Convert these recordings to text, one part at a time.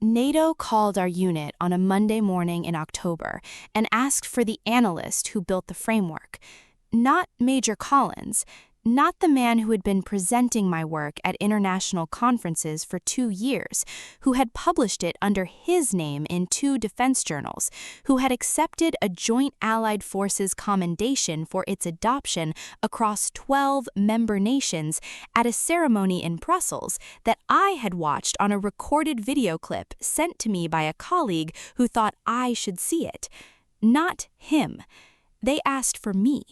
NATO called our unit on a Monday morning in October and asked for the analyst who built the framework. Not Major Collins, not the man who had been presenting my work at international conferences for 2 years, who had published it under his name in 2 defense journals, who had accepted a joint Allied Forces commendation for its adoption across 12 member nations at a ceremony in Brussels that I had watched on a recorded video clip sent to me by a colleague who thought I should see it. Not him. They asked for me.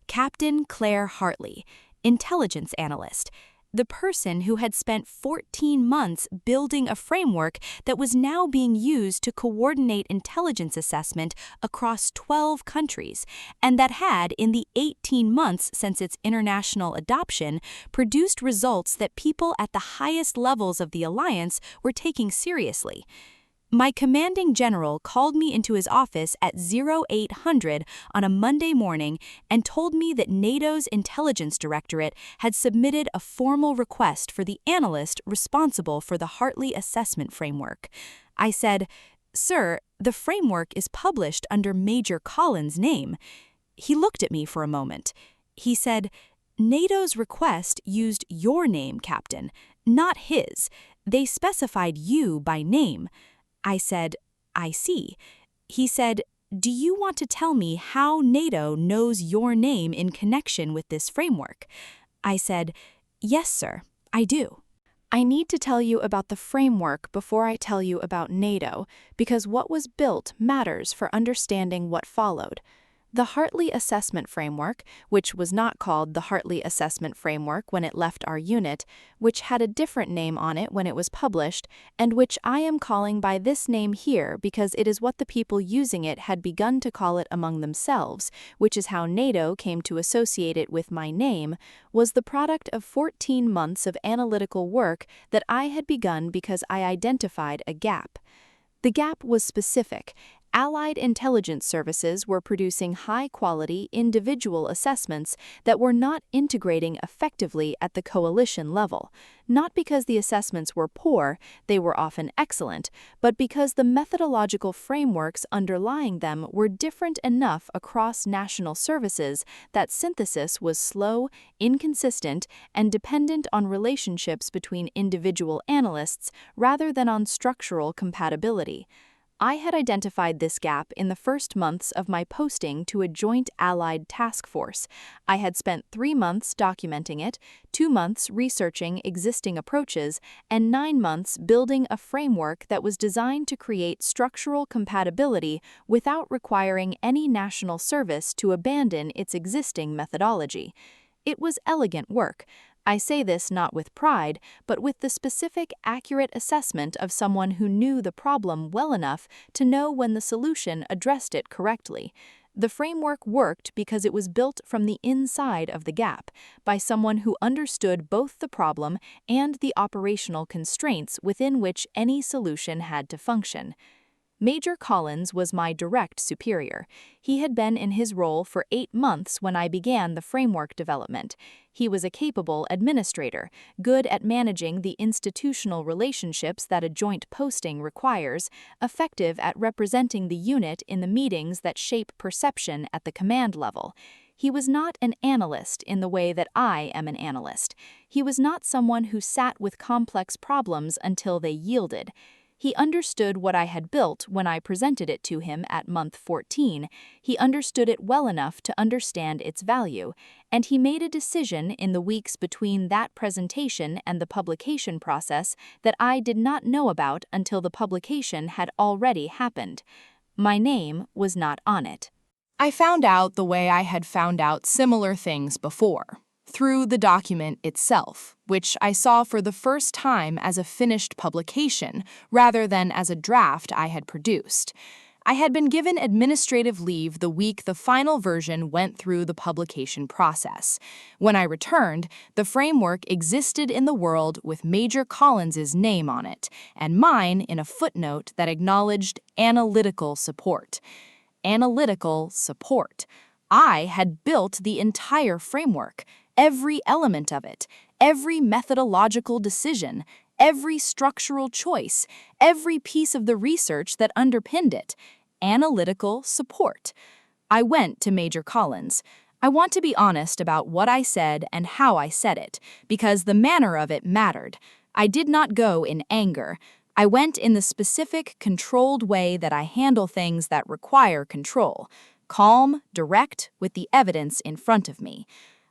Captain Claire Hartley, intelligence analyst, the person who had spent 14 months building a framework that was now being used to coordinate intelligence assessment across 12 countries, and that had, in the 18 months since its international adoption, produced results that people at the highest levels of the alliance were taking seriously. My commanding general called me into his office at 0800 on a Monday morning and told me that NATO's intelligence directorate had submitted a formal request for the analyst responsible for the Hartley assessment framework. I said, "Sir, the framework is published under Major Collins' name." He looked at me for a moment. He said, "NATO's request used your name, Captain, not his. They specified you by name." I said, "I see." He said, "Do you want to tell me how NATO knows your name in connection with this framework?" I said, "Yes, sir, I do." I need to tell you about the framework before I tell you about NATO, because what was built matters for understanding what followed. The Hartley Assessment Framework, which was not called the Hartley Assessment Framework when it left our unit, which had a different name on it when it was published, and which I am calling by this name here because it is what the people using it had begun to call it among themselves, which is how NATO came to associate it with my name, was the product of 14 months of analytical work that I had begun because I identified a gap. The gap was specific. Allied intelligence services were producing high-quality individual assessments that were not integrating effectively at the coalition level, not because the assessments were poor, they were often excellent, but because the methodological frameworks underlying them were different enough across national services that synthesis was slow, inconsistent, and dependent on relationships between individual analysts rather than on structural compatibility. I had identified this gap in the first months of my posting to a joint Allied task force. I had spent 3 months documenting it, 2 months researching existing approaches, and 9 months building a framework that was designed to create structural compatibility without requiring any national service to abandon its existing methodology. It was elegant work. I say this not with pride, but with the specific, accurate assessment of someone who knew the problem well enough to know when the solution addressed it correctly. The framework worked because it was built from the inside of the gap, by someone who understood both the problem and the operational constraints within which any solution had to function. Major Collins was my direct superior. He had been in his role for 8 months when I began the framework development. He was a capable administrator, good at managing the institutional relationships that a joint posting requires, effective at representing the unit in the meetings that shape perception at the command level. He was not an analyst in the way that I am an analyst. He was not someone who sat with complex problems until they yielded. He understood what I had built when I presented it to him at month 14. He understood it well enough to understand its value, and he made a decision in the weeks between that presentation and the publication process that I did not know about until the publication had already happened. My name was not on it. I found out the way I had found out similar things before, through the document itself, which I saw for the first time as a finished publication rather than as a draft I had produced. I had been given administrative leave the week the final version went through the publication process. When I returned, the framework existed in the world with Major Collins's name on it, and mine in a footnote that acknowledged analytical support. Analytical support. I had built the entire framework, every element of it, every methodological decision, every structural choice, every piece of the research that underpinned it. Analytical support. I went to Major Collins. I want to be honest about what I said and how I said it, because the manner of it mattered. I did not go in anger. I went in the specific, controlled way that I handle things that require control. Calm, direct, with the evidence in front of me.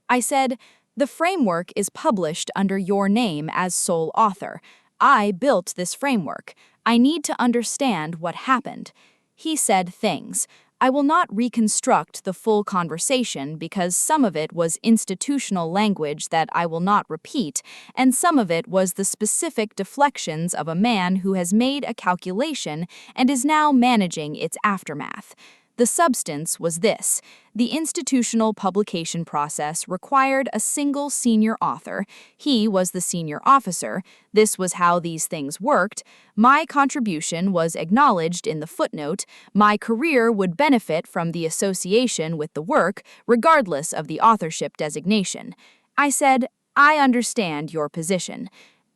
I said, "The framework is published under your name as sole author. I built this framework. I need to understand what happened." He said things. I will not reconstruct the full conversation because some of it was institutional language that I will not repeat, and some of it was the specific deflections of a man who has made a calculation and is now managing its aftermath. The substance was this: the institutional publication process required a single senior author. He was the senior officer. This was how these things worked. My contribution was acknowledged in the footnote. My career would benefit from the association with the work, regardless of the authorship designation. I said, "I understand your position."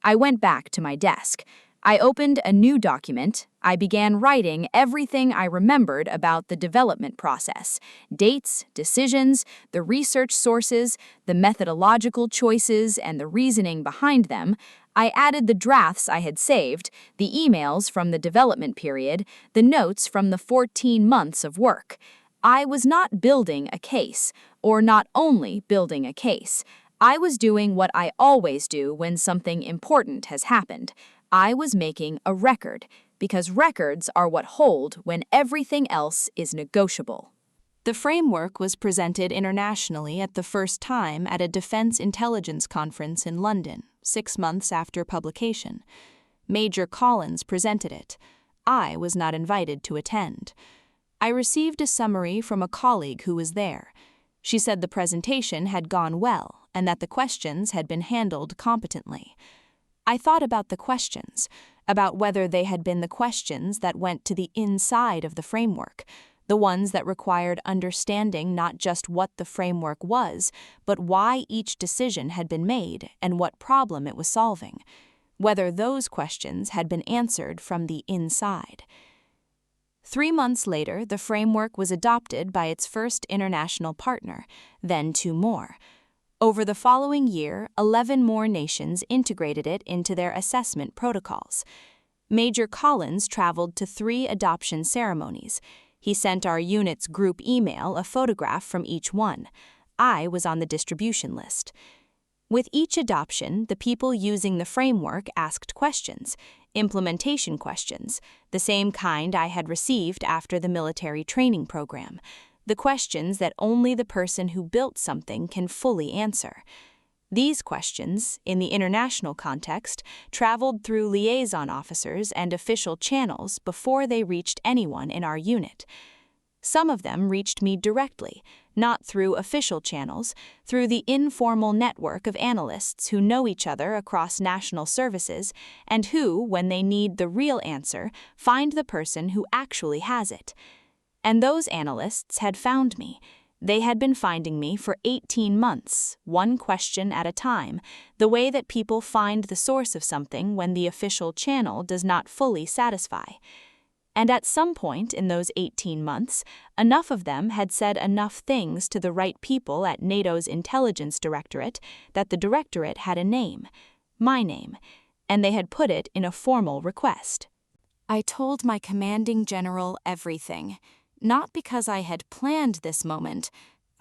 I went back to my desk. I opened a new document. I began writing everything I remembered about the development process: dates, decisions, the research sources, the methodological choices, and the reasoning behind them. I added the drafts I had saved, the emails from the development period, the notes from the 14 months of work. I was not building a case, or not only building a case. I was doing what I always do when something important has happened. I was making a record, because records are what hold when everything else is negotiable. The framework was presented internationally at the first time at a defense intelligence conference in London, 6 months after publication. Major Collins presented it. I was not invited to attend. I received a summary from a colleague who was there. She said the presentation had gone well and that the questions had been handled competently. I thought about the questions, about whether they had been the questions that went to the inside of the framework, the ones that required understanding not just what the framework was, but why each decision had been made and what problem it was solving, whether those questions had been answered from the inside. 3 months later, the framework was adopted by its first international partner, then 2 more. Over the following year, 11 more nations integrated it into their assessment protocols. Major Collins traveled to 3 adoption ceremonies. He sent our unit's group email a photograph from each one. I was on the distribution list. With each adoption, the people using the framework asked questions, implementation questions, the same kind I had received after the military training program. The questions that only the person who built something can fully answer. These questions, in the international context, traveled through liaison officers and official channels before they reached anyone in our unit. Some of them reached me directly, not through official channels, through the informal network of analysts who know each other across national services and who, when they need the real answer, find the person who actually has it. And those analysts had found me. They had been finding me for 18 months, one question at a time, the way that people find the source of something when the official channel does not fully satisfy. And at some point in those 18 months, enough of them had said enough things to the right people at NATO's intelligence directorate that the directorate had a name, my name, and they had put it in a formal request. I told my commanding general everything. Not because I had planned this moment.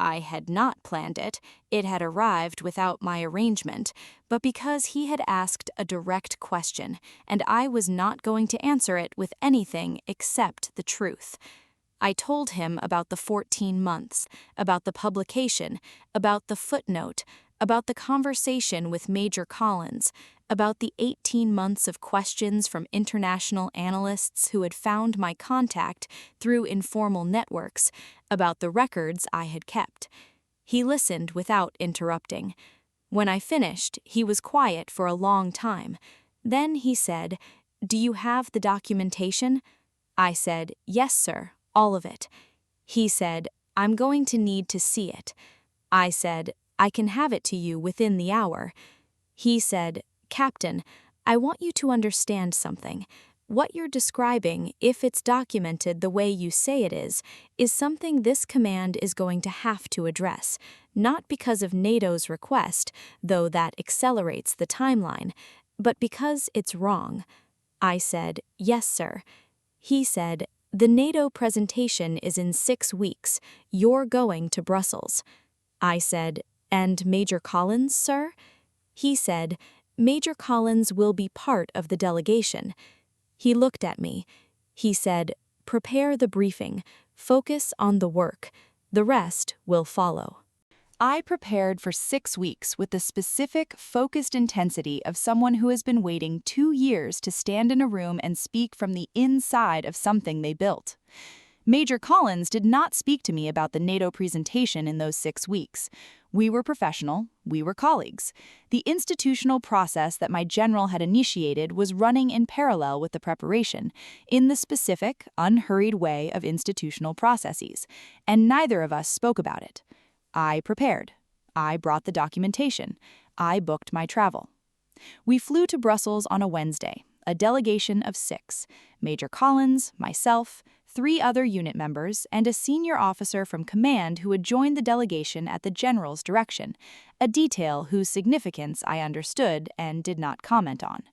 I had not planned it. It had arrived without my arrangement, but because he had asked a direct question, and I was not going to answer it with anything except the truth. I told him about the 14 months, about the publication, about the footnote, about the conversation with Major Collins, about the 18 months of questions from international analysts who had found my contact through informal networks, about the records I had kept. He listened without interrupting. When I finished, he was quiet for a long time. Then he said, "Do you have the documentation?" I said, "Yes, sir, all of it." He said, "I'm going to need to see it." I said, "I can have it to you within the hour." He said, "Captain, I want you to understand something. What you're describing, if it's documented the way you say it is something this command is going to have to address, not because of NATO's request, though that accelerates the timeline, but because it's wrong. I said, yes, sir. He said, the NATO presentation is in 6 weeks. You're going to Brussels. I said, and Major Collins, sir? He said, Major Collins will be part of the delegation. He looked at me. He said, prepare the briefing. Focus on the work. The rest will follow. I prepared for 6 weeks with the specific, focused intensity of someone who has been waiting 2 years to stand in a room and speak from the inside of something they built. Major Collins did not speak to me about the NATO presentation in those 6 weeks. We were professional, we were colleagues. The institutional process that my general had initiated was running in parallel with the preparation, in the specific, unhurried way of institutional processes, and neither of us spoke about it. I prepared. I brought the documentation. I booked my travel. We flew to Brussels on a Wednesday, a delegation of 6, Major Collins, myself, 3 other unit members, and a senior officer from command who had joined the delegation at the general's direction, a detail whose significance I understood and did not comment on.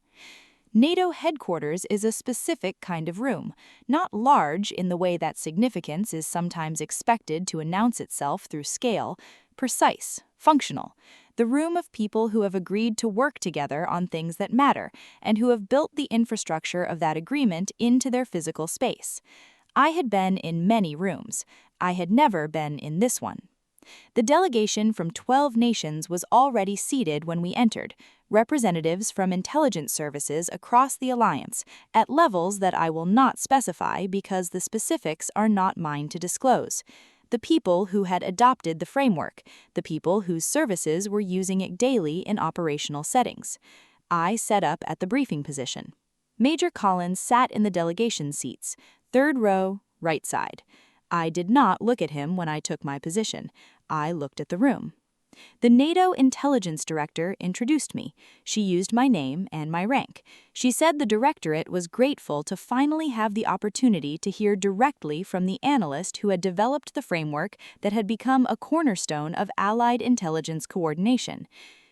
NATO headquarters is a specific kind of room, not large in the way that significance is sometimes expected to announce itself through scale, precise, functional, the room of people who have agreed to work together on things that matter and who have built the infrastructure of that agreement into their physical space. I had been in many rooms. I had never been in this one. The delegation from 12 nations was already seated when we entered, representatives from intelligence services across the alliance, at levels that I will not specify because the specifics are not mine to disclose. The people who had adopted the framework, the people whose services were using it daily in operational settings. I set up at the briefing position. Major Collins sat in the delegation seats, 3rd row, right side. I did not look at him when I took my position. I looked at the room. The NATO intelligence director introduced me. She used my name and my rank. She said the directorate was grateful to finally have the opportunity to hear directly from the analyst who had developed the framework that had become a cornerstone of Allied intelligence coordination.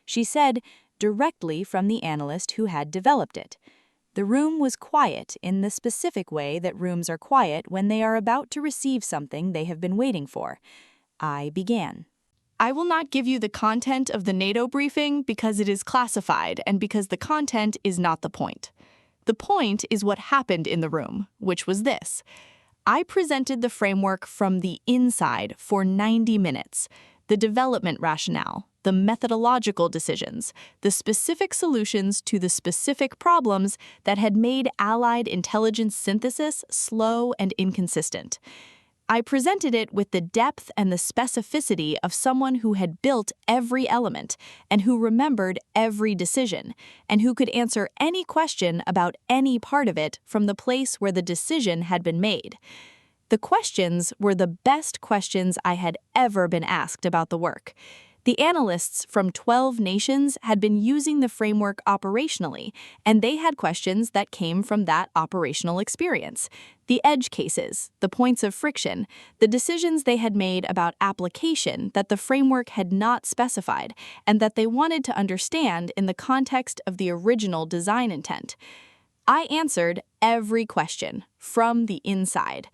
She said, directly from the analyst who had developed it. The room was quiet in the specific way that rooms are quiet when they are about to receive something they have been waiting for. I began. I will not give you the content of the NATO briefing because it is classified and because the content is not the point. The point is what happened in the room, which was this. I presented the framework from the inside for 90 minutes, the development rationale, the methodological decisions, the specific solutions to the specific problems that had made Allied intelligence synthesis slow and inconsistent. I presented it with the depth and the specificity of someone who had built every element and who remembered every decision and who could answer any question about any part of it from the place where the decision had been made. The questions were the best questions I had ever been asked about the work. The analysts from 12 nations had been using the framework operationally, and they had questions that came from that operational experience. The edge cases, the points of friction, the decisions they had made about application that the framework had not specified, and that they wanted to understand in the context of the original design intent. I answered every question from the inside.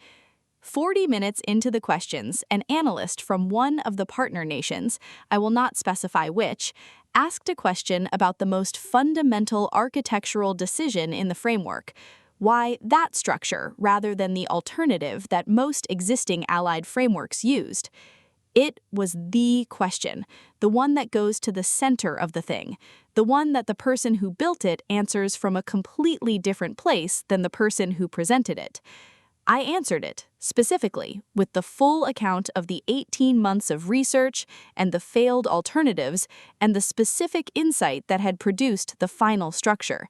40 minutes into the questions, an analyst from one of the partner nations, I will not specify which, asked a question about the most fundamental architectural decision in the framework. Why that structure rather than the alternative that most existing Allied frameworks used? It was the question, the one that goes to the center of the thing, the one that the person who built it answers from a completely different place than the person who presented it. I answered it, specifically, with the full account of the 18 months of research and the failed alternatives and the specific insight that had produced the final structure.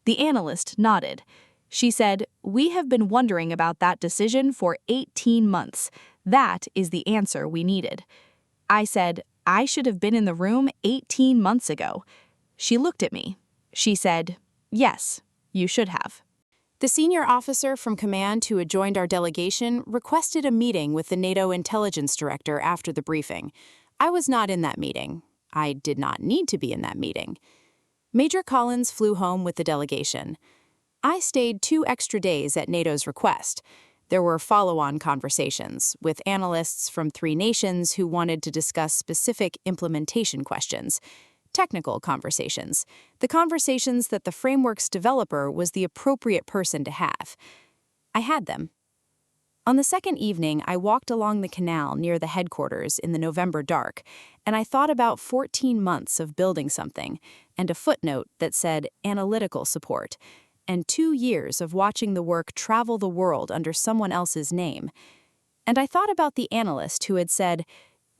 The analyst nodded. She said, "We have been wondering about that decision for 18 months. That is the answer we needed." I said, "I should have been in the room 18 months ago." She looked at me. She said, Yes, you should have. The senior officer from command who had joined our delegation requested a meeting with the NATO intelligence director after the briefing. I was not in that meeting. I did not need to be in that meeting. Major Collins flew home with the delegation. I stayed 2 extra days at NATO's request. There were follow-on conversations with analysts from 3 nations who wanted to discuss specific implementation questions. Technical conversations, the conversations that the framework's developer was the appropriate person to have. I had them. On the second evening, I walked along the canal near the headquarters in the November dark, and I thought about 14 months of building something, and a footnote that said Analytical Support, and 2 years of watching the work travel the world under someone else's name. And I thought about the analyst who had said,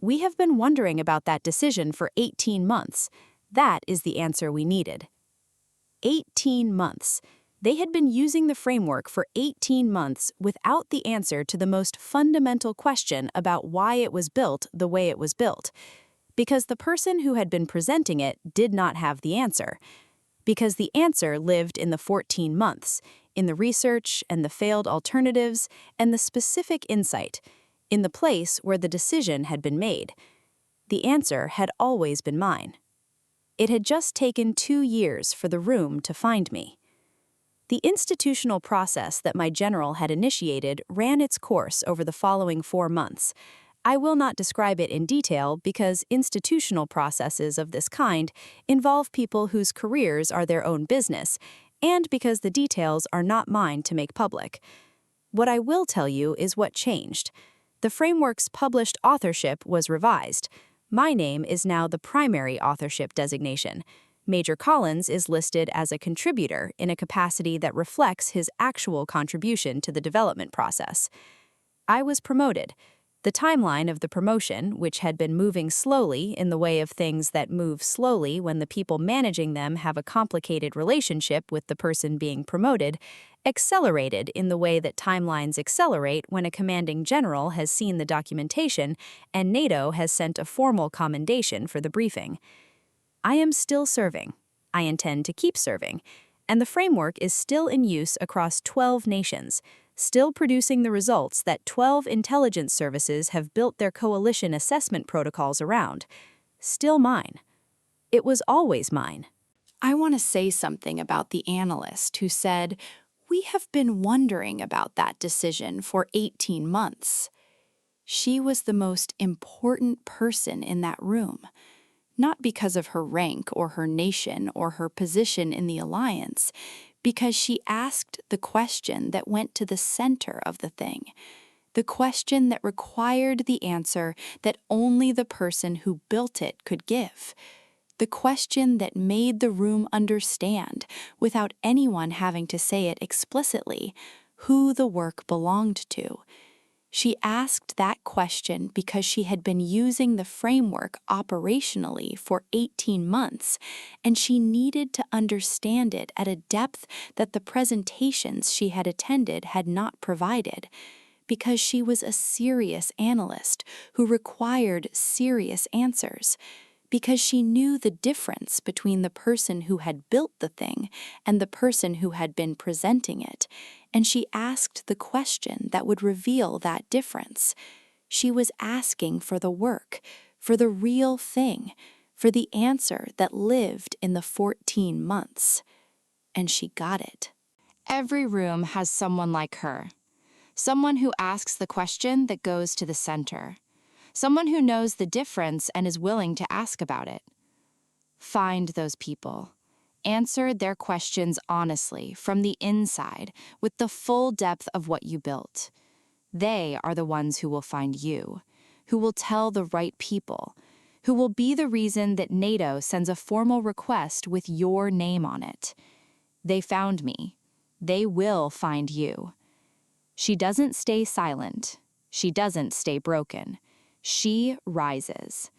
"We have been wondering about that decision for 18 months. That is the answer we needed." 18 months. They had been using the framework for 18 months without the answer to the most fundamental question about why it was built the way it was built. Because the person who had been presenting it did not have the answer. Because the answer lived in the 14 months, in the research and the failed alternatives and the specific insight, in the place where the decision had been made. The answer had always been mine. It had just taken 2 years for the room to find me. The institutional process that my general had initiated ran its course over the following 4 months. I will not describe it in detail because institutional processes of this kind involve people whose careers are their own business, and because the details are not mine to make public. What I will tell you is what changed. The framework's published authorship was revised. My name is now the primary authorship designation. Major Collins is listed as a contributor in a capacity that reflects his actual contribution to the development process. I was promoted. The timeline of the promotion, which had been moving slowly in the way of things that move slowly when the people managing them have a complicated relationship with the person being promoted, accelerated in the way that timelines accelerate when a commanding general has seen the documentation and NATO has sent a formal commendation for the briefing. I am still serving. I intend to keep serving. And the framework is still in use across 12 nations, still producing the results that 12 intelligence services have built their coalition assessment protocols around. Still mine. It was always mine. I want to say something about the analyst who said, "We have been wondering about that decision for 18 months." She was the most important person in that room, not because of her rank or her nation or her position in the alliance, because she asked the question that went to the center of the thing, the question that required the answer that only the person who built it could give, the question that made the room understand, without anyone having to say it explicitly, who the work belonged to. She asked that question because she had been using the framework operationally for 18 months, and she needed to understand it at a depth that the presentations she had attended had not provided, because she was a serious analyst who required serious answers, because she knew the difference between the person who had built the thing and the person who had been presenting it, and she asked the question that would reveal that difference. She was asking for the work, for the real thing, for the answer that lived in the 14 months. And she got it. Every room has someone like her. Someone who asks the question that goes to the center. Someone who knows the difference and is willing to ask about it. Find those people. Answer their questions honestly, from the inside, with the full depth of what you built. They are the ones who will find you, who will tell the right people, who will be the reason that NATO sends a formal request with your name on it. They found me. They will find you. She doesn't stay silent. She doesn't stay broken. She rises.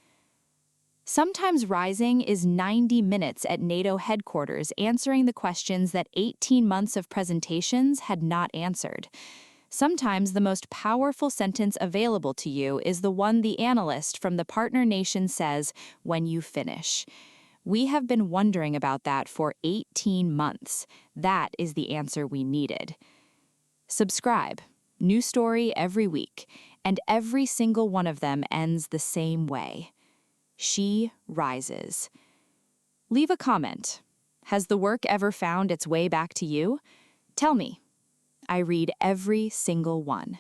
Sometimes rising is 90 minutes at NATO headquarters answering the questions that 18 months of presentations had not answered. Sometimes the most powerful sentence available to you is the one the analyst from the partner nation says when you finish. We have been wondering about that for 18 months. That is the answer we needed. Subscribe. New story every week, and every single one of them ends the same way. She rises. Leave a comment. Has the work ever found its way back to you? Tell me. I read every single one.